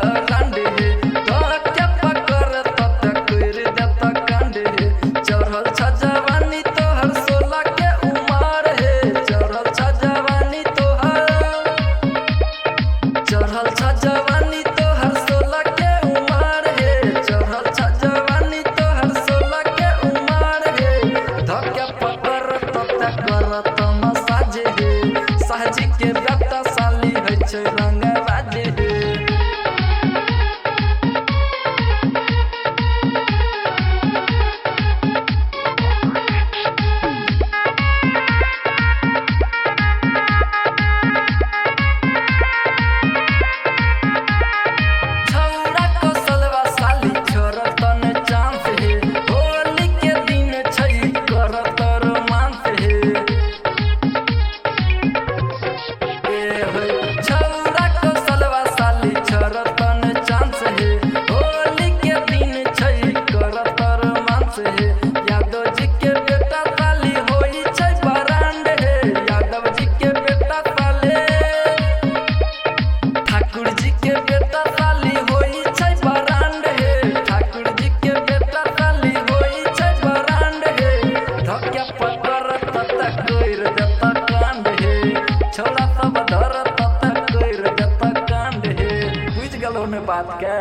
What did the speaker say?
Brand हे धक्के पकड़ तत कर देता कांड हे चढ़ल छ जवानी तोहर 16 के उमर हे चढ़ल छ जवानी तोहर चढ़ल छ जवानी तोहर 16 के उमर हे चढ़ल छ जवानी तोहर 16 के उमर हे धक्के पकड़ तत करत मसाज हे साहजी के बेटा साली है छै रंगबाज हे यादव जी के बेटा साली होई छै बरांड हे यादव जी के बेटा साले ठाकुर जी के बेटा साली होई छै बरांड हे ठाकुर जी के बेटा साली होई छै बरांड हे धक्के पकड़ तत कर देता कांड हे छोरा सब धर तत कर देता कांड हे बुझ गेलौ ने बात के।